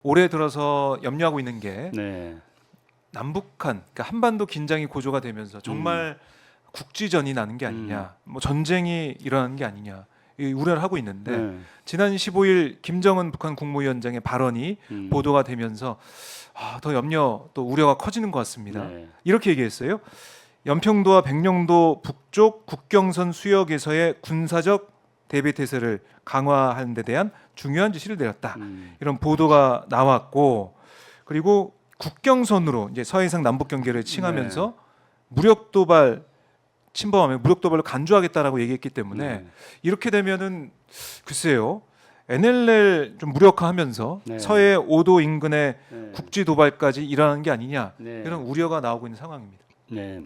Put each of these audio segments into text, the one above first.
올해 들어서 염려하고 있는 게 네. 남북한, 그러니까 한반도 긴장이 고조가 되면서 정말 국지전이 나는 게 아니냐, 뭐 전쟁이 일어나는 게 아니냐 이 우려를 하고 있는데 네. 지난 15일 김정은 북한 국무위원장의 발언이 보도가 되면서 더 염려 또 우려가 커지는 것 같습니다. 네. 이렇게 얘기했어요. 연평도와 백령도 북쪽 국경선 수역에서의 군사적 대비 태세를 강화하는 데 대한 중요한 지시를 내렸다. 이런 보도가 나왔고, 그리고 국경선으로 이제 서해상 남북 경계를 칭하면서 무력 도발 침범하며 무력 도발로 간주하겠다라고 얘기했기 때문에 이렇게 되면은 글쎄요. NLL 좀 무력화하면서 네. 서해 5도 인근의 네. 국지 도발까지 일어나는 게 아니냐 네. 이런 우려가 나오고 있는 상황입니다. 네.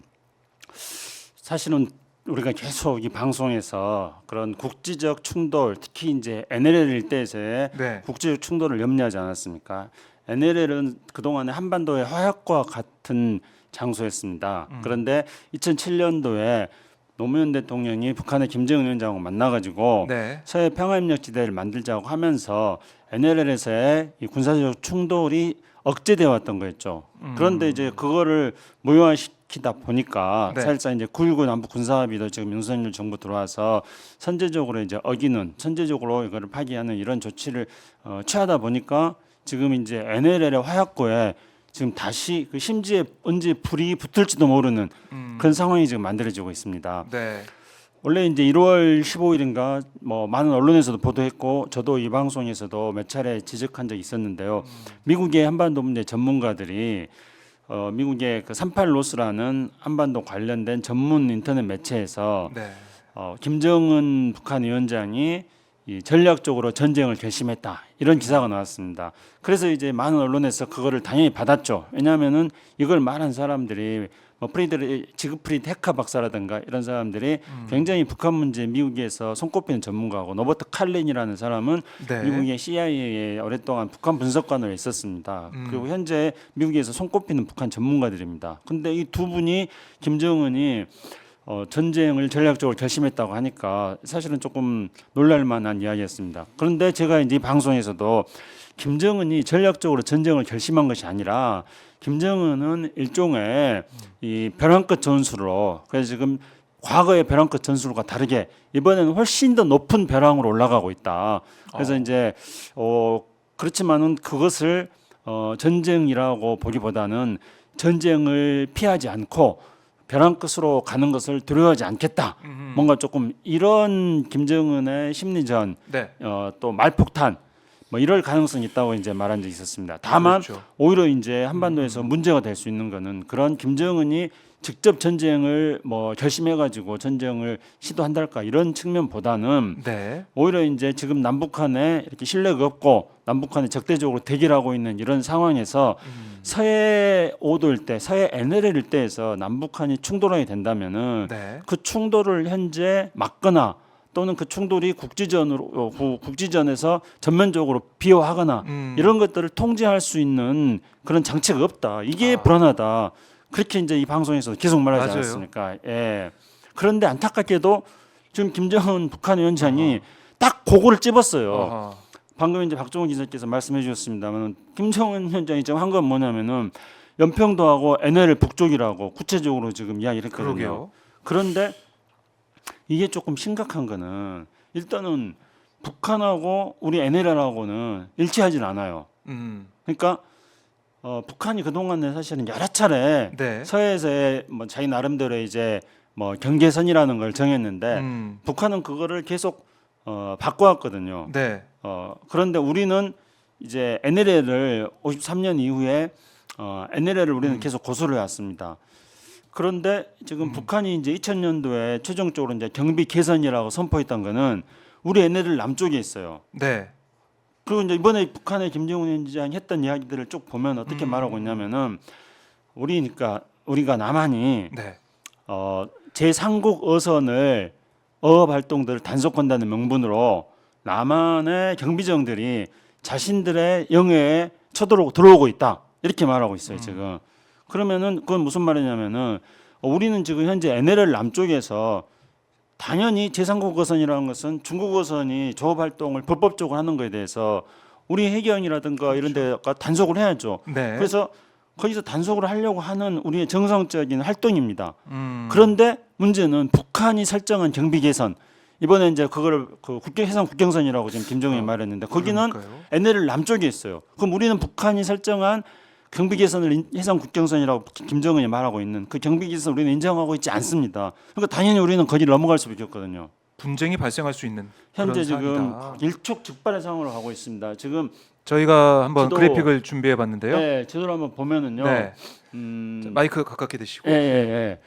사실은 우리가 계속 이 방송에서 그런 국지적 충돌, 특히 이제 NLL 일대에서의 네. 국지적 충돌을 염려하지 않았습니까? NLL은 그동안에 한반도의 화약과 같은 장소였습니다. 그런데 2007년도에 노무현 대통령이 북한의 김정은 위원장하고 만나가지고 네. 서해 평화협력지대를 만들자고 하면서 NLL에서의 이 군사적 충돌이 억제되어 왔던 거였죠. 그런데 이제 그거를 무효화시키다 보니까 네. 사실상 이제 9.19 남북 군사합의도 지금 윤석열 정부 들어와서 선제적으로 이제 어기는, 선제적으로 이거를 파기하는 이런 조치를 취하다 보니까 지금 이제 NLL의 화약고에 지금 다시 그 심지에 언제 불이 붙을지도 모르는 그런 상황이 지금 만들어지고 있습니다. 네. 원래 이제 1월 15일인가 뭐 많은 언론에서도 보도했고 저도 이 방송에서도 몇 차례 지적한 적이 있었는데요. 미국의 한반도 문제 전문가들이 미국의 그 38노스라는 한반도 관련된 전문 인터넷 매체에서 네. 김정은 북한 위원장이 이 전략적으로 전쟁을 결심했다 이런 기사가 나왔습니다. 그래서 이제 많은 언론에서 그거를 당연히 받았죠. 왜냐하면은 이걸 말한 사람들이 뭐 지그프리드 헤카 박사라든가 이런 사람들이 굉장히 북한 문제 미국에서 손꼽히는 전문가고 노버트 칼린이라는 사람은 네. 미국의 CIA에 오랫동안 북한 분석관으로 있었습니다. 그리고 현재 미국에서 손꼽히는 북한 전문가들입니다. 근데 이 두 분이 김정은이 전쟁을 전략적으로 결심했다고 하니까 사실은 조금 놀랄만한 이야기였습니다. 그런데 제가 이제 이 방송에서도 김정은이 전략적으로 전쟁을 결심한 것이 아니라 김정은은 일종의 이 벼랑끝 전술로 그래서 지금 과거의 벼랑끝 전술과 다르게 이번에는 훨씬 더 높은 벼랑으로 올라가고 있다. 그래서 이제 그렇지만은 그것을 전쟁이라고 보기보다는 전쟁을 피하지 않고 벼랑 끝으로 가는 것을 두려워하지 않겠다. 뭔가 조금 이런 김정은의 심리전, 네. 또 말폭탄, 뭐 이럴 가능성이 있다고 이제 말한 적이 있었습니다. 다만 그렇죠. 오히려 이제 한반도에서 문제가 될 수 있는 거는 그런 김정은이 직접 전쟁을 뭐 결심해가지고 전쟁을 시도한달까 이런 측면보다는 네. 오히려 이제 지금 남북한에 이렇게 신뢰가 없고 남북한이 적대적으로 대결하고 있는 이런 상황에서 서해 5도 일대, 서해 NLL 일대에서 남북한이 충돌하게 된다면은 네. 그 충돌을 현재 막거나 또는 그 충돌이 국지전에서 전면적으로 비호하거나 이런 것들을 통제할 수 있는 그런 장치가 없다. 이게 불안하다. 그렇게 이제 이 방송에서 계속 말하지 맞아요. 않았습니까? 예. 그런데 안타깝게도 지금 김정은 북한 위원장이 딱 그거를 찝었어요. 어허. 방금 이제 박종훈 기자께서 말씀해 주셨습니다만 김정은 위원장이 지금 한 건 뭐냐면은 연평도하고 NLL 북쪽이라고 구체적으로 지금 이야기를 했거든요. 그러게요. 그런데 이게 조금 심각한 거는 일단은 북한하고 우리 NLL하고는 일치하지는 않아요. 그러니까 북한이 그동안에 사실은 여러 차례 네. 서해에서의 뭐 자기 나름대로 이제 뭐 경계선이라는 걸 정했는데 북한은 그거를 계속 바꿔왔거든요. 네. 그런데 우리는 이제 NLL을 53년 이후에 NLL을 우리는 계속 고수를 해왔습니다. 그런데 지금 북한이 이제 2000년도에 최종적으로 이제 경비 개선이라고 선포했던 거는 우리 NLL 남쪽에 있어요. 네. 그리고 이제 이번에 북한의 김정은 위원장이 했던 이야기들을 쭉 보면 어떻게 말하고 있냐면은 우리가 남한이 네. 제3국 어선을 어업 활동들을 단속한다는 명분으로 남한의 경비정들이 자신들의 영해에 들어오고 있다 이렇게 말하고 있어요 지금. 그러면은 그건 무슨 말이냐면은 우리는 지금 현재 NLL 남쪽에서 당연히 제3국 어선이라는 것은 중국 어선이 조업 활동을 불법적으로 하는 것에 대해서 우리 해경이라든가 이런 데가 단속을 해야죠. 네. 그래서 거기서 단속을 하려고 하는 우리의 정상적인 활동입니다. 음. 그런데 문제는 북한이 설정한 경비 개선 이번에 이제 그거를 그 해상 국경선이라고 지금 김정은이 말했는데 거기는 그러니까요. NLL 남쪽에 있어요. 그럼 우리는 북한이 설정한 경비 개선을 해상 국경선이라고 김정은이 말하고 있는 그 경비 개선 우리는 인정하고 있지 않습니다. 그러니까 당연히 우리는 거기를 넘어갈 수밖에 없거든요. 분쟁이 발생할 수 있는 현재 그런 지금 사안이다. 일촉즉발의 상황으로 가고 있습니다. 지금 저희가 한번 지도- 그래픽을 준비해 봤는데요. 네, 제대로 한번 보면은요. 네. 음, 마이크 가깝게 대시고. 예, 예, 예.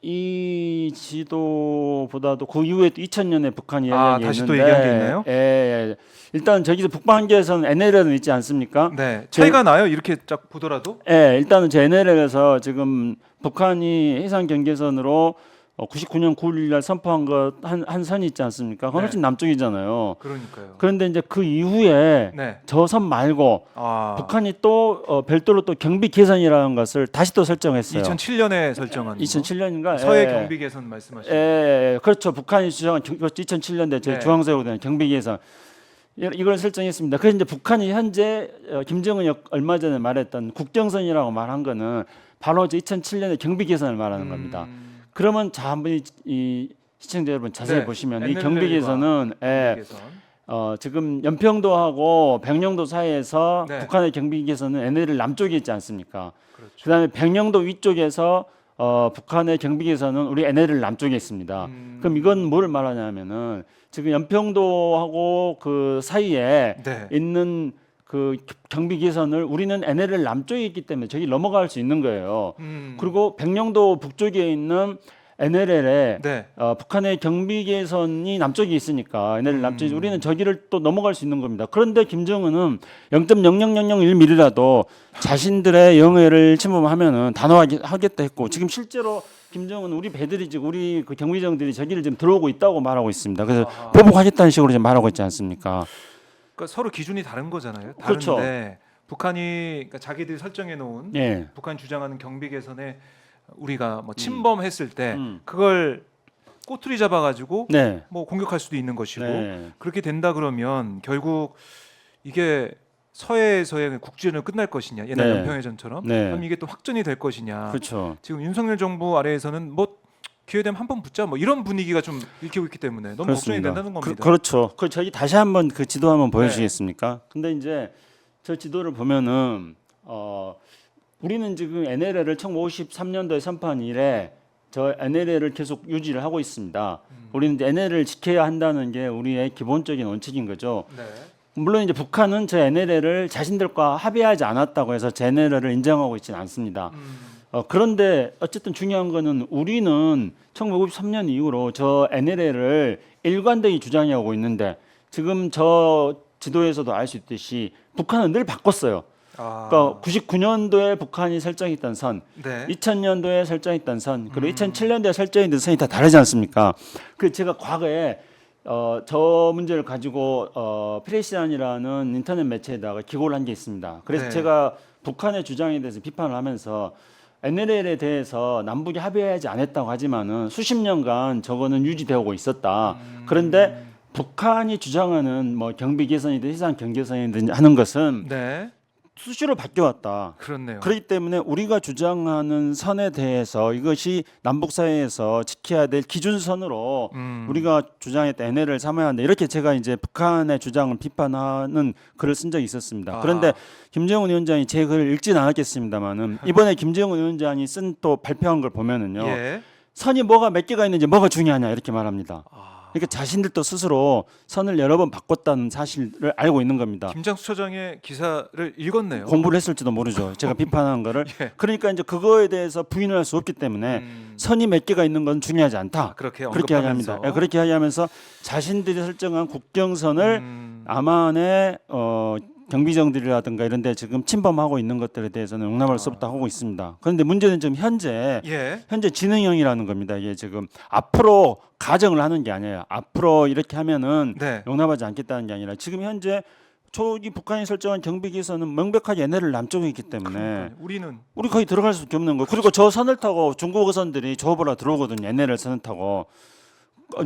이 지도보다도 그 이후에 또 2000년에 북한이 아, 다시 또 얘기한 게 있나요? 예, 예. 일단 저기서 북방한계에서는 NLL은 있지 않습니까? 네. 차이가 나요. 이렇게 딱 보더라도. 예, 일단은 제 NLL에서 지금 북한이 해상 경계선으로 99년 9월 날 선포한 것 한 선이 있지 않습니까? 그건 네. 훨씬 남쪽이잖아요. 그러니까요. 그런데 이제 그 이후에 네. 저 선 말고 아. 북한이 또 별도로 또 경비 개선이라는 것을 다시 또 설정했어요. 2007년에 설정한 2007년인가? 서해 예. 경비 개선 말씀하시는. 예, 그렇죠. 북한이 주장한 2007년대 제 네. 중앙사역에 대한 경비 개선 이걸 설정했습니다. 그래서 이제 북한이 현재 김정은이 얼마 전에 말했던 국경선이라고 말한 거는 바로 이제 2007년에 경비 개선을 말하는 겁니다. 그러면 자 한번 이 시청자 여러분 자세히 네. 보시면 이 NLL 과 경비 개선은 경비 개선. 지금 연평도하고 백령도 사이에서 네. 북한의 경비 개선은 NLL 남쪽에 있지 않습니까? 그렇죠. 그다음에 백령도 위쪽에서 북한의 경비 개선은 우리 NLL 남쪽에 있습니다. 그럼 이건 뭘 말하냐면은 지금 연평도하고 그 사이에 네. 있는 그 경비 개선을 우리는 NLL 남쪽에 있기 때문에 저기 넘어갈 수 있는 거예요. 그리고 백령도 북쪽에 있는 NLL에 네. 북한의 경비 개선이 남쪽에 있으니까 NLL 남쪽에 우리는 저기를 또 넘어갈 수 있는 겁니다. 그런데 김정은은 0.00001mm라도 자신들의 영해를 침범하면은 단호하겠다 했고 지금 실제로 김정은 우리 배들이 지금 우리 그 경비정들이 저기를 지금 들어오고 있다고 말하고 있습니다. 그래서 아하. 보복하겠다는 식으로 지금 말하고 있지 않습니까? 그러니까 서로 기준이 다른 거잖아요. 그렇죠. 다른데 북한이 그러니까 자기들이 설정해 놓은 예. 북한 주장하는 경비 개선에 우리가 뭐 침범했을 때 음. 그걸 꼬투리 잡아가지고 네. 뭐 공격할 수도 있는 것이고 네. 그렇게 된다 그러면 결국 이게 서해에서의 국지전은 끝날 것이냐 옛날 네. 연평해전처럼 네. 그럼 이게 또 확전이 될 것이냐 그렇죠. 지금 윤석열 정부 아래에서는 뭐 기회 되면 한번 붙자 뭐 이런 분위기가 좀 일으키고 있기 때문에 너무 걱정이 그렇습니다. 된다는 겁니다. 그렇죠. 그 저기 다시 한번 그 지도 한번 보여주시겠습니까? 근데 이제 저 지도를 보면은 우리는 지금 NLL을 1953년도에 선포한 이래 저 NLL을 계속 유지를 하고 있습니다. 우리는 이제 NLL을 지켜야 한다는 게 우리의 기본적인 원칙인 거죠. 네. 물론 이제 북한은 저 NLL을 자신들과 합의하지 않았다고 해서 저 NLL을 인정하고 있지는 않습니다. 그런데 어쨌든 중요한 거는 우리는 1953년 이후로 저 NLL을 일관되게 주장하고 있는데 지금 저 지도에서도 알 수 있듯이 북한은 늘 바꿨어요. 아, 그러니까 99년도에 북한이 설정했던 선, 네. 2000년도에 설정했던 선, 그리고 2007년도에 설정했던 선이 다 다르지 않습니까? 그 제가 과거에 저 문제를 가지고 프레시안이라는 인터넷 매체에다가 기고를 한 게 있습니다. 그래서 네. 제가 북한의 주장에 대해서 비판을 하면서 NLL에 대해서 남북이 합의하지 않았다고 하지만은 수십 년간 저거는 유지되고 있었다. 그런데 북한이 주장하는 뭐 경비 개선이든 해상 경계선이든 하는 것은 네. 수시로 바뀌어왔다. 그렇네요. 그렇기 때문에 우리가 주장하는 선에 대해서 이것이 남북 사이에서 지켜야 될 기준선으로 우리가 주장했던 NLL을 삼아야 한다. 이렇게 제가 이제 북한의 주장을 비판하는 글을 쓴 적이 있었습니다. 아. 그런데 김정은 위원장이 제 글을 읽지는 않았겠습니다만은 이번에 김정은 위원장이 쓴 또 발표한 걸 보면은요. 예. 선이 뭐가 몇 개가 있는지 뭐가 중요하냐 이렇게 말합니다. 아, 그러니까 자신들도 스스로 선을 여러 번 바꿨다는 사실을 알고 있는 겁니다. 김장수 처장의 기사를 읽었네요. 공부를 했을지도 모르죠. 제가 비판한 거를. 예. 그러니까 이제 그거에 대해서 부인을 할 수 없기 때문에 선이 몇 개가 있는 건 중요하지 않다. 그렇게 그렇게 언급하면서. 이야기합니다. 예, 그렇게 이야기하면서 자신들이 설정한 국경선을 남한의 경비정들이라든가 이런 데 지금 침범하고 있는 것들에 대해서는 용납할 수 없다 하고 있습니다. 그런데 문제는 지금 현재 진행형이라는 겁니다. 이게 지금 앞으로 가정을 하는 게 아니에요. 앞으로 이렇게 하면은 네. 용납하지 않겠다는 게 아니라 지금 현재 저기 북한이 설정한 경비 개선은 명백하게 NLL 남쪽에 있기 때문에 그러니까요. 우리는 우리 거의 들어갈 수밖에 없는 거예요. 그리고 저 선을 타고 중국 어선들이 저보라 들어오거든요. NLL 선을 타고.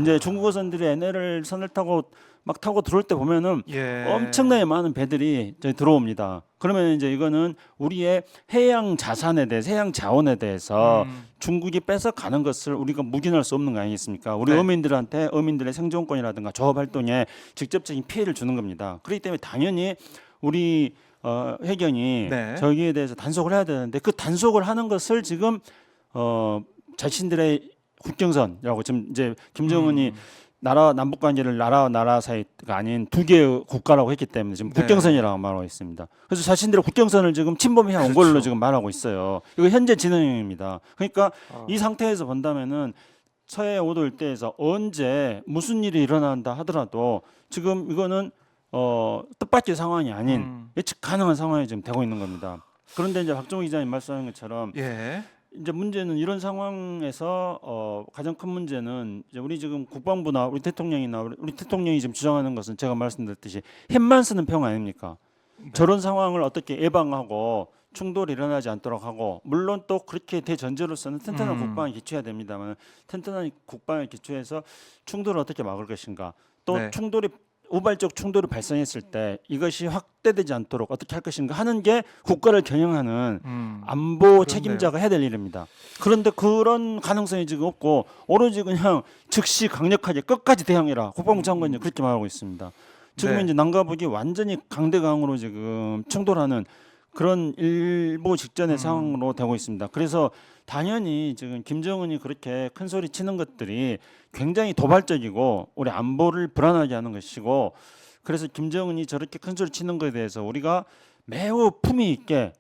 이제 중국 어선들이 NLL 선을 타고 막 타고 들어올 때 보면은 예. 엄청나게 많은 배들이 저기 들어옵니다. 그러면 이제 이거는 우리의 해양 자산에 대해서, 해양 자원에 대해서 중국이 뺏어가는 것을 우리가 묵인할 수 없는 거 아니겠습니까? 우리 네. 어민들한테 어민들의 생존권이라든가 조업 활동에 직접적인 피해를 주는 겁니다. 그렇기 때문에 당연히 우리 해경이 네. 저기에 대해서 단속을 해야 되는데 그 단속을 하는 것을 지금 자신들의 국경선이라고 지금 이제 김정은이 나라 남북 관계를 나라와 나라 사이가 아닌 두 개의 국가라고 했기 때문에 지금 네. 국경선이라고 말하고 있습니다. 그래서 자신들의 국경선을 지금 침범해 온 그렇죠. 걸로 지금 말하고 있어요. 이거 현재 진행형입니다. 그러니까 이 상태에서 본다면은 서해 5도 일대에서 언제 무슨 일이 일어난다 하더라도 지금 이거는 뜻밖의 상황이 아닌 예측 가능한 상황이 지금 되고 있는 겁니다. 그런데 이제 박정우 기자님 말씀하신 것처럼 예. 이제 문제는 이런 상황에서 가장 큰 문제는 이제 우리 지금 국방부나 우리 대통령이나 우리 대통령이 지금 주장하는 것은 제가 말씀드렸듯이 힘만 쓰는 평 아닙니까? 저런 상황을 어떻게 예방하고 충돌이 일어나지 않도록 하고 물론 또 그렇게 대전제로서는 튼튼한 국방이 기초해야 됩니다만 튼튼한 국방에 기초해서 충돌을 어떻게 막을 것인가 또 네. 충돌이 우발적 충돌이 발생했을 때 이것이 확대되지 않도록 어떻게 할 것인가 하는 게 국가를 경영하는 안보 그렇네요. 책임자가 해야 될 일입니다. 그런데 그런 가능성이 지금 없고 오로지 그냥 즉시 강력하게 끝까지 대항해라. 국방부 장관이 그렇게 말하고 있습니다. 지금 네. 이제 남과 북이 완전히 강대강으로 지금 충돌하는 그런 일보 직전의 상황으로 되고 있습니다. 그래서 당연히 지금 김정은이 그렇게 큰 소리 치는 것들이 굉장히 도발적이고 우리 안보를 불안하게 하는 것이고 그래서 김정은이 저렇게 큰 소리 치는 것에 대해서 우리가 매우 품위 있게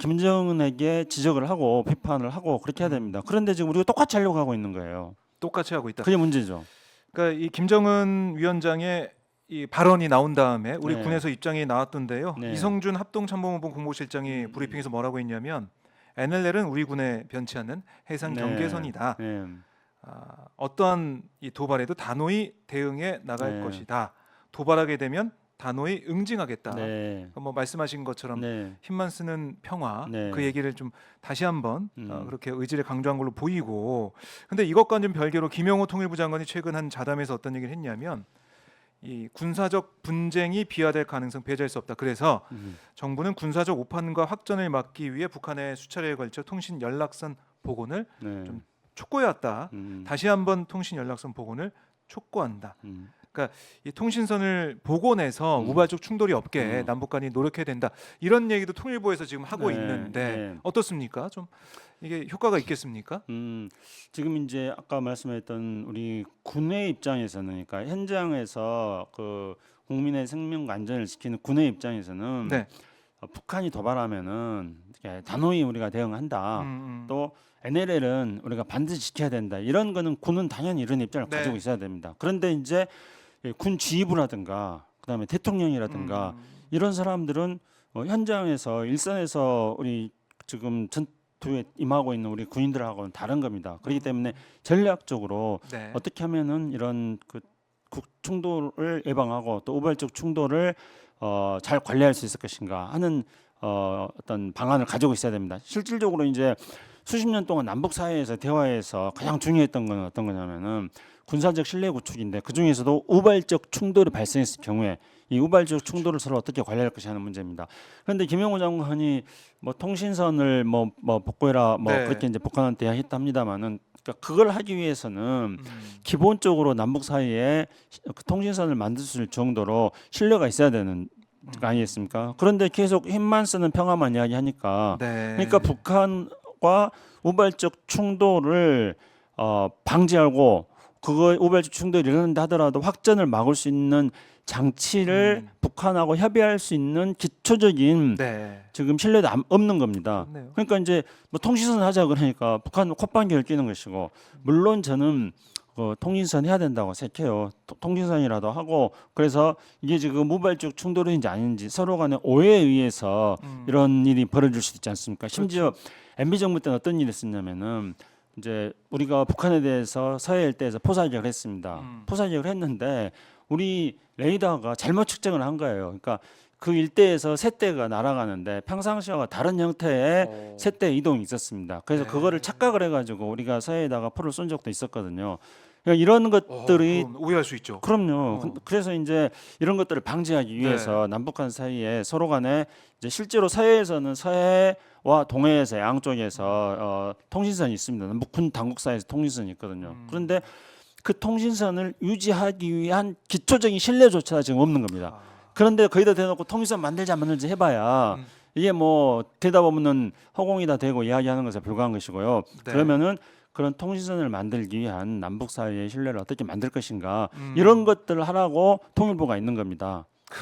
김정은에게 지적을 하고 비판을 하고 그렇게 해야 됩니다. 그런데 지금 우리가 똑같이 하려고 하고 있는 거예요. 똑같이 하고 있다. 그게 문제죠. 그러니까 이 김정은 위원장의 이 발언이 나온 다음에 우리 네. 군에서 입장이 나왔던데요. 네. 이성준 합동참모본부 공보실장이 브리핑에서 뭐라고 했냐면 NLL은 우리 군에 변치 않는 해상 네. 경계선이다. 네. 어떠한 이 도발에도 단호히 대응해 나갈 네. 것이다. 도발하게 되면 단호히 응징하겠다. 네. 뭐 말씀하신 것처럼 네. 힘만 쓰는 평화 네. 그 얘기를 좀 다시 한번 그렇게 의지를 강조한 걸로 보이고 근데 이것과는 좀 별개로 김영호 통일부 장관이 최근 한 자담에서 어떤 얘기를 했냐면 이 군사적 분쟁이 비화될 가능성 배제할 수 없다. 그래서 정부는 군사적 오판과 확전을 막기 위해 북한의 수차례에 걸쳐 통신 연락선 복원을 네. 좀 촉구해왔다. 다시 한번 통신 연락선 복원을 촉구한다. 그러니까 이 통신선을 복원해서 우발적 충돌이 없게 남북 간이 노력해야 된다. 이런 얘기도 통일부에서 지금 하고 네, 있는데 네. 어떻습니까? 좀 이게 효과가 있겠습니까? 지금 이제 아까 말씀했던 우리 군의 입장에서는 그러니까 현장에서 그 국민의 생명과 안전을 지키는 군의 입장에서는 네. 북한이 도발하면은 이렇게 단호히 우리가 대응한다. 또 NLL은 우리가 반드시 지켜야 된다. 이런 거는 군은 당연히 이런 입장을 네. 가지고 있어야 됩니다. 그런데 이제 군 지휘부라든가 그다음에 대통령이라든가 이런 사람들은 현장에서 일선에서 우리 지금 전투에 임하고 있는 우리 군인들하고는 다른 겁니다. 그렇기 때문에 전략적으로 네. 어떻게 하면은 이런 그 충돌을 예방하고 또 우발적 충돌을 잘 관리할 수 있을 것인가 하는 어떤 방안을 가지고 있어야 됩니다. 실질적으로 이제 수십 년 동안 남북 사이에서 대화에서 가장 중요했던 건 어떤 거냐면은 군사적 신뢰 구축인데 그 중에서도 우발적 충돌이 발생했을 경우에 이 우발적 충돌을 서로 어떻게 관리할 것이 하는 문제입니다. 그런데 김영호 장관이 뭐 통신선을 뭐 복구해라 뭐 네. 그렇게 이제 북한한테 했답니다마는 그러니까 그걸 하기 위해서는 기본적으로 남북 사이에 그 통신선을 만들 수 있을 정도로 신뢰가 있어야 되는 거 아니겠습니까? 그런데 계속 힘만 쓰는 평화만 이야기하니까 네. 그러니까 북한과 우발적 충돌을 방지하고 그거 우발적 충돌이 일어난다 하더라도 확전을 막을 수 있는 장치를 북한하고 협의할 수 있는 기초적인 네. 지금 신뢰도 없는 겁니다. 그렇네요. 그러니까 이제 뭐 통신선 하자 그러니까 북한 콧방귀를 끼는 것이고 물론 저는 통신선 해야 된다고 생각해요. 통신선이라도 하고 그래서 이게 지금 우발적 충돌인지 아닌지 서로 간의 오해에 의해서 이런 일이 벌어질 수도 있지 않습니까? 심지어 MB 정부 때는 어떤 일이 있었냐면은 이제 우리가 북한에 대해서 서해 일대에서 포사격을 했습니다. 포사격을 했는데 우리 레이더가 잘못 측정을 한 거예요. 그러니까 그 일대에서 셋대가 날아가는데 평상시와 다른 형태의 셋대 이동이 있었습니다. 그래서 네. 그거를 착각을 해가지고 우리가 서해에다가 포를 쏜 적도 있었거든요. 그러니까 이런 것들이 그럼 오해할 수 있죠. 그럼요. 그래서 이제 이런 것들을 방지하기 위해서 네. 남북한 사이에 서로 간에 이제 실제로 서해에서는 서해와 동해에서 양쪽에서 통신선이 있습니다. 남북군 당국 사이에서 통신선이 있거든요. 그런데 그 통신선을 유지하기 위한 기초적인 신뢰조차 지금 없는 겁니다. 그런데 거기다 대놓고 통신선 만들자 해봐야 이게 뭐 되다 보면은 허공이다 대고 이야기하는 것에 불과한 것이고요. 네. 그러면은 그런 통신선을 만들기 위한 남북 사이의 신뢰를 어떻게 만들 것인가 이런 것들을 하라고 통일부가 있는 겁니다.